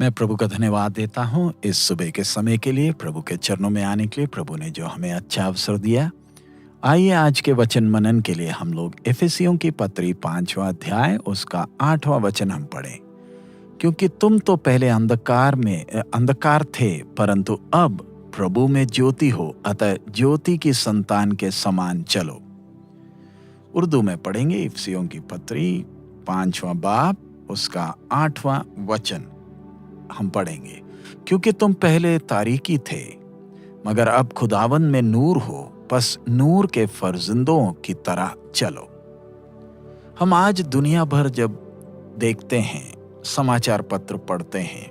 मैं प्रभु का धन्यवाद देता हूँ इस सुबह के समय के लिए, प्रभु के चरणों में आने के लिए। प्रभु ने जो हमें अच्छा अवसर दिया। आइए आज के वचन मनन के लिए हम लोग इफिसियों की पत्री 5वां अध्याय उसका 8वां वचन हम पढ़ें। क्योंकि तुम तो पहले अंधकार थे, परंतु अब प्रभु में ज्योति हो, अतः ज्योति की संतान के समान चलो। उर्दू में पढ़ेंगे इफिसियों की पत्री 5वां बाब उसका 8वां वचन हम पढ़ेंगे। क्योंकि तुम पहले तारीकी थे, मगर अब खुदावन में नूर हो, बस नूर के फर्जंदों की तरह चलो। हम आज दुनिया भर जब देखते हैं, समाचार पत्र पढ़ते हैं,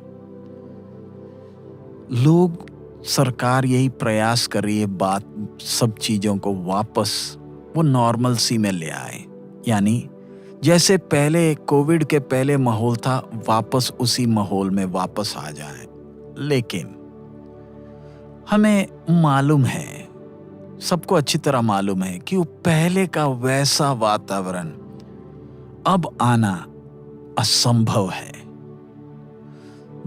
लोग सरकार यही प्रयास कर रही है बात सब चीजों को वापस वो नॉर्मल सी में ले आए, यानी जैसे पहले कोविड के पहले माहौल था वापस उसी माहौल में वापस आ जाए। लेकिन हमें मालूम है, सबको अच्छी तरह मालूम है कि वो पहले का वैसा वातावरण अब आना असंभव है।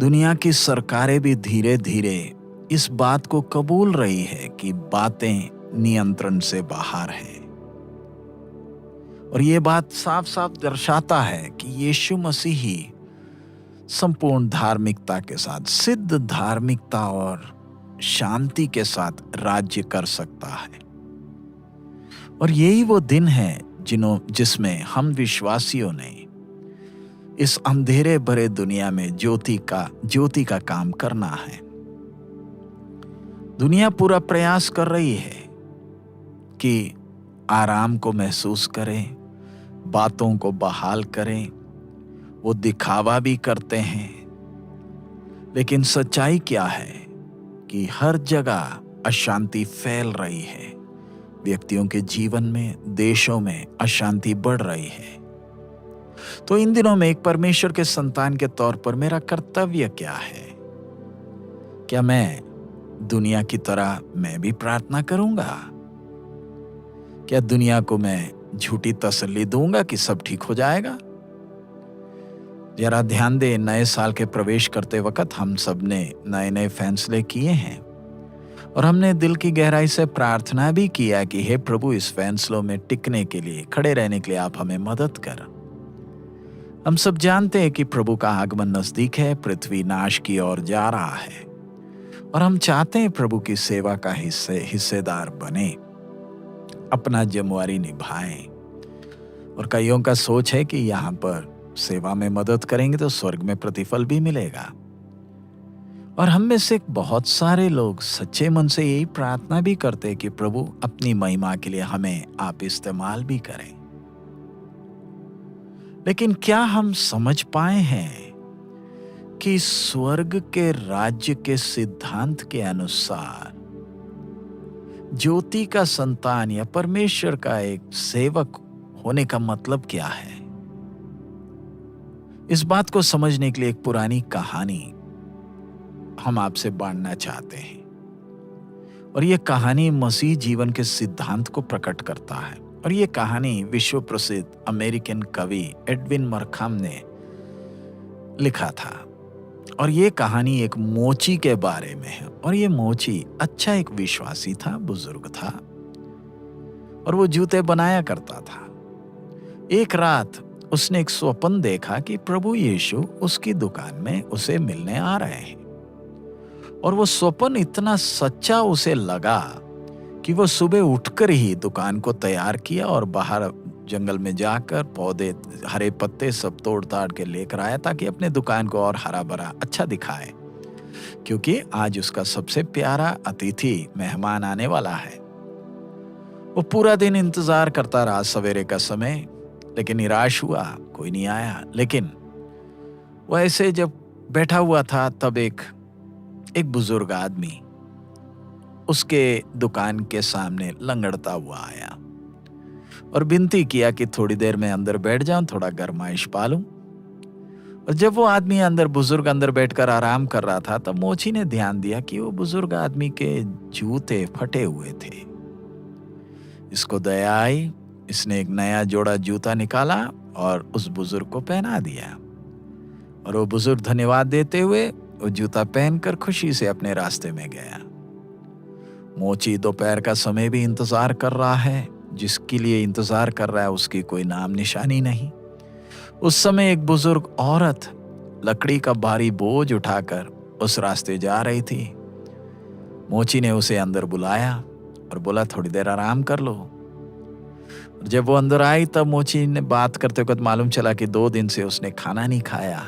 दुनिया की सरकारें भी धीरे धीरे इस बात को कबूल रही है कि बातें नियंत्रण से बाहर हैं। और ये बात साफ साफ दर्शाता है कि यीशु मसीह ही संपूर्ण धार्मिकता के साथ, सिद्ध धार्मिकता और शांति के साथ राज्य कर सकता है। और यही वो दिन है जिसमें हम विश्वासियों ने इस अंधेरे भरे दुनिया में ज्योति का काम करना है। दुनिया पूरा प्रयास कर रही है कि आराम को महसूस करें, बातों को बहाल करें, वो दिखावा भी करते हैं। लेकिन सच्चाई क्या है कि हर जगह अशांति फैल रही है। व्यक्तियों के जीवन में, देशों में अशांति बढ़ रही है। तो इन दिनों में एक परमेश्वर के संतान के तौर पर मेरा कर्तव्य क्या है? क्या मैं दुनिया की तरह मैं भी प्रार्थना करूंगा? क्या दुनिया को मैं झूठी तसल्ली दूंगा कि सब ठीक हो जाएगा? जरा ध्यान दे, नए साल के प्रवेश करते वक्त हम सब ने नए नए फैसले किए हैं और हमने दिल की गहराई से प्रार्थना भी किया कि हे प्रभु, इस फैसलों में टिकने के लिए, खड़े रहने के लिए आप हमें मदद कर। हम सब जानते हैं कि प्रभु का आगमन नजदीक है, पृथ्वी नाश की ओर जा रहा है और हम चाहते हैं प्रभु की सेवा का हिस्सेदार बने, अपना जिम्मेवारी निभाएं। और कईयों का सोच है कि यहाँ पर सेवा में मदद करेंगे तो स्वर्ग में प्रतिफल भी मिलेगा। और हम में से बहुत सारे लोग सच्चे मन से यही प्रार्थना भी करते हैं कि प्रभु अपनी महिमा के लिए हमें आप इस्तेमाल भी करें। लेकिन क्या हम समझ पाए हैं कि स्वर्ग के राज्य के सिद्धांत के अनुसार ज्योति का संतान या परमेश्वर का एक सेवक होने का मतलब क्या है? इस बात को समझने के लिए एक पुरानी कहानी हम आपसे बांटना चाहते हैं। और यह कहानी मसीह जीवन के सिद्धांत को प्रकट करता है। और यह कहानी विश्व प्रसिद्ध अमेरिकन कवि एडविन मरखाम ने लिखा था। और ये कहानी एक मोची के बारे में है। और ये मोची अच्छा एक विश्वासी था, बुजुर्ग था और वो जूते बनाया करता था। एक रात उसने एक स्वप्न देखा कि प्रभु यीशु उसकी दुकान में उसे मिलने आ रहे हैं। और वो स्वप्न इतना सच्चा उसे लगा कि वो सुबह उठकर ही दुकान को तैयार किया और बाहर जंगल में जाकर पौधे, हरे पत्ते सब तोड़ ताड़ के लेकर आया ताकि अपने दुकान को और हरा भरा अच्छा दिखाए, क्योंकि आज उसका सबसे प्यारा अतिथि मेहमान आने वाला है। वो पूरा दिन इंतजार करता रहा, सवेरे का समय, लेकिन निराश हुआ, कोई नहीं आया। लेकिन वो ऐसे जब बैठा हुआ था तब एक बुजुर्ग आदमी उसके दुकान के सामने लंगड़ता हुआ आया और विनती किया कि थोड़ी देर में अंदर बैठ जाऊं, थोड़ा गरमाइश पालूं। और जब वो आदमी बुजुर्ग अंदर बैठकर आराम कर रहा था तब मोची ने ध्यान दिया कि वो बुजुर्ग आदमी के जूते फटे हुए थे। इसको दया आई, इसने एक नया जोड़ा जूता निकाला और उस बुजुर्ग को पहना दिया। और वो बुजुर्ग धन्यवाद देते हुए वो जूता पहनकर खुशी से अपने रास्ते में गया। मोची दोपहर का समय भी इंतजार कर रहा है। जिसके लिए इंतजार कर रहा है उसकी कोई नाम निशानी नहीं। उस समय एक बुजुर्ग औरत लकड़ी का भारी बोझ उठाकर उस रास्ते जा रही थी। मोची ने उसे अंदर बुलाया और बोला, थोड़ी देर आराम कर लो। और जब वो अंदर आई तब मोची ने बात करते वक्त मालूम चला कि 2 दिन से उसने खाना नहीं खाया।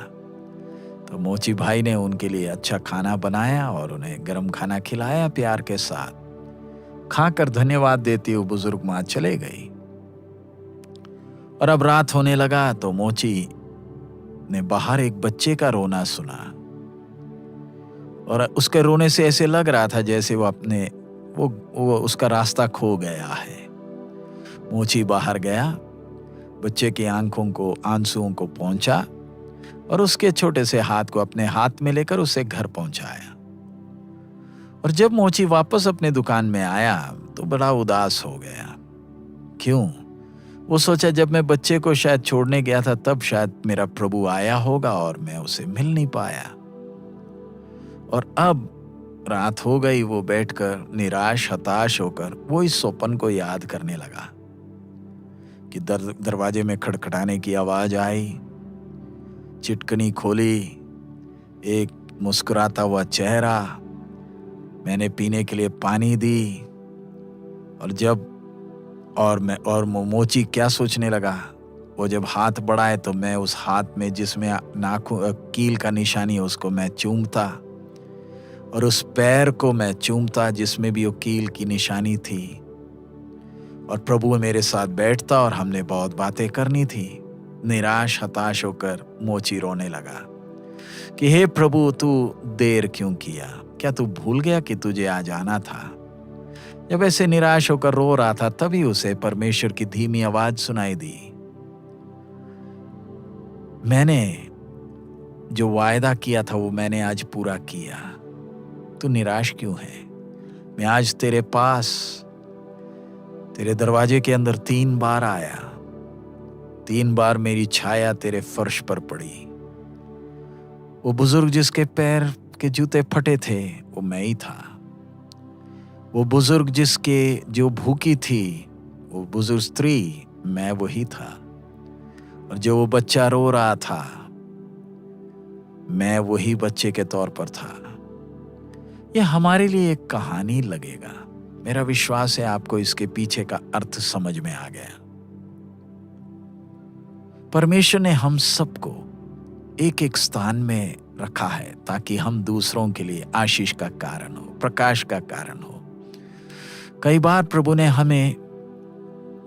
तो मोची भाई ने उनके लिए अच्छा खाना बनाया और उन्हें गर्म खाना खिलाया प्यार के साथ। खाकर धन्यवाद देती हुई बुजुर्ग मां चले गई। और अब रात होने लगा तो मोची ने बाहर एक बच्चे का रोना सुना और उसके रोने से ऐसे लग रहा था जैसे वो उसका रास्ता खो गया है। मोची बाहर गया, बच्चे की आंसुओं को पहुंचा और उसके छोटे से हाथ को अपने हाथ में लेकर उसे घर पहुंचाया। और जब मोची वापस अपने दुकान में आया तो बड़ा उदास हो गया। क्यों? वो सोचा जब मैं बच्चे को शायद छोड़ने गया था तब शायद मेरा प्रभु आया होगा और मैं उसे मिल नहीं पाया। और अब रात हो गई, वो बैठकर निराश हताश होकर वो इस स्वप्न को याद करने लगा कि दरवाजे में खटखटाने की आवाज आई, चिटकनी खोली, एक मुस्कुराता हुआ चेहरा, मैंने पीने के लिए पानी दी। और मोची क्या सोचने लगा, वो जब हाथ बढ़ाए तो मैं उस हाथ में जिसमें कील का निशानी है उसको मैं चूमता और उस पैर को मैं चूमता जिसमें भी वो कील की निशानी थी। और प्रभु मेरे साथ बैठता और हमने बहुत बातें करनी थी। निराश हताश होकर मोची रोने लगा कि हे प्रभु, तू देर क्यों किया? क्या तू भूल गया कि तुझे आज आना था? जब ऐसे निराश होकर रो रहा था तभी उसे परमेश्वर की धीमी आवाज सुनाई दी, मैंने जो वायदा किया था वो मैंने आज पूरा किया। तू निराश क्यों है? मैं आज तेरे पास, तेरे दरवाजे के अंदर 3 बार आया। 3 बार मेरी छाया तेरे फर्श पर पड़ी। वो बुजुर्ग जिसके पैर के जूते फटे थे वो मैं ही था। वो बुजुर्ग जो भूखी थी, वो बुजुर्ग स्त्री मैं वही था। और जो वो बच्चा रो रहा था मैं वही बच्चे के तौर पर था। यह हमारे लिए एक कहानी लगेगा। मेरा विश्वास है आपको इसके पीछे का अर्थ समझ में आ गया। परमेश्वर ने हम सबको एक एक स्थान में रखा है ताकि हम दूसरों के लिए आशीष का कारण हो, प्रकाश का कारण हो। कई बार प्रभु ने हमें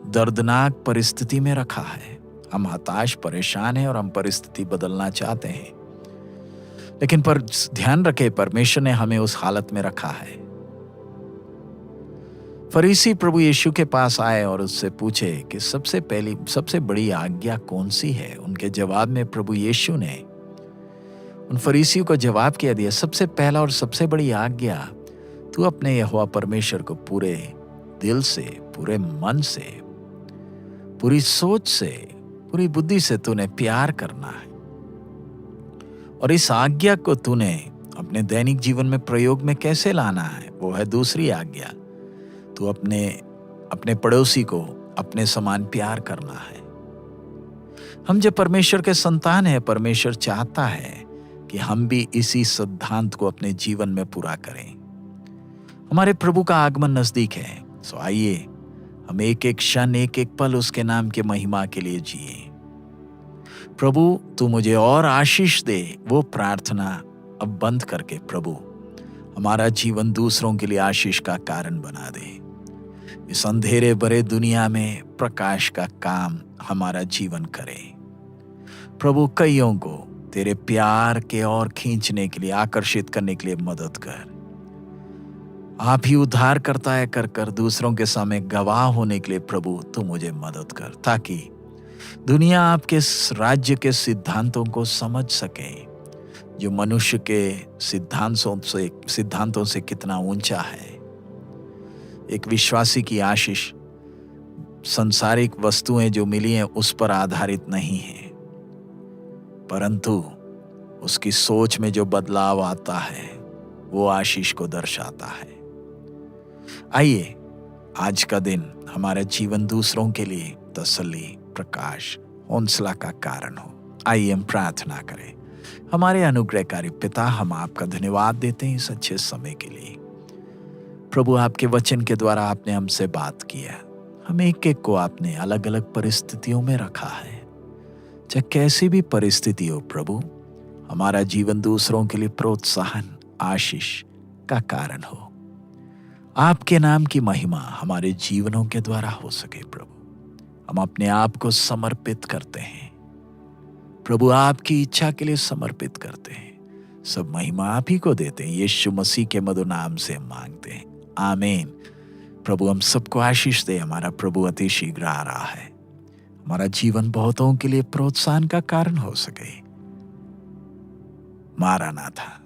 दर्दनाक परिस्थिति में रखा है। हम हताश, परेशान हैं और हम परिस्थिति बदलना चाहते हैं, लेकिन ध्यान रखें परमेश्वर ने हमें उस हालत में रखा है। फरीसी प्रभु यीशु के पास आए और उससे पूछे कि सबसे बड़ी आज्ञा कौन सी है। उनके जवाब में प्रभु यीशु ने उन फरीसियों को जवाब किया दिया, सबसे पहला और सबसे बड़ी आज्ञा, तू अपने यहोवा परमेश्वर को पूरे दिल से, पूरे मन से, पूरी सोच से, पूरी बुद्धि से तूने प्यार करना है। और इस आज्ञा को तूने अपने दैनिक जीवन में प्रयोग में कैसे लाना है, वो है दूसरी आज्ञा। तू अपने पड़ोसी को अपने समान प्यार करना है। हम जब परमेश्वर के संतान हैं, परमेश्वर चाहता है कि हम भी इसी सिद्धांत को अपने जीवन में पूरा करें। हमारे प्रभु का आगमन नजदीक है, सो आइए हम एक एक क्षण, एक एक पल उसके नाम के महिमा के लिए जिए। प्रभु तू मुझे और आशीष दे, वो प्रार्थना अब बंद करके प्रभु हमारा जीवन दूसरों के लिए आशीष का कारण बना दे। इस अंधेरे भरे दुनिया में प्रकाश का काम हमारा जीवन करे। प्रभु कईयों को तेरे प्यार के और खींचने के लिए, आकर्षित करने के लिए मदद कर। आप ही उद्धार करता है कर दूसरों के सामने गवाह होने के लिए प्रभु तू मुझे मदद कर, ताकि दुनिया आपके राज्य के सिद्धांतों को समझ सके, जो मनुष्य के सिद्धांतों से कितना ऊंचा है। एक विश्वासी की आशीष सांसारिक वस्तुएं जो मिली हैं उस पर आधारित नहीं है, परंतु उसकी सोच में जो बदलाव आता है वो आशीष को दर्शाता है। आइए आज का दिन हमारा जीवन दूसरों के लिए तसल्ली, प्रकाश, हौसला का कारण हो। आइए हम प्रार्थना करें। हमारे अनुग्रहकारी पिता, हम आपका धन्यवाद देते हैं इस अच्छे समय के लिए। प्रभु, आपके वचन के द्वारा आपने हमसे बात किया। हम एक एक को आपने अलग अलग परिस्थितियों में रखा है। चाहे कैसी भी परिस्थिति हो प्रभु, हमारा जीवन दूसरों के लिए प्रोत्साहन, आशीष का कारण हो। आपके नाम की महिमा हमारे जीवनों के द्वारा हो सके प्रभु। हम अपने आप को समर्पित करते हैं प्रभु, आपकी इच्छा के लिए समर्पित करते हैं। सब महिमा आप ही को देते हैं। यीशु मसीह के मधुर नाम से हम मांगते हैं, आमीन। प्रभु हम सबको आशीष दे। हमारा प्रभु अति शीघ्र आ रहा है। हमारा जीवन बहुतों के लिए प्रोत्साहन का कारण हो सके। मारानाथा।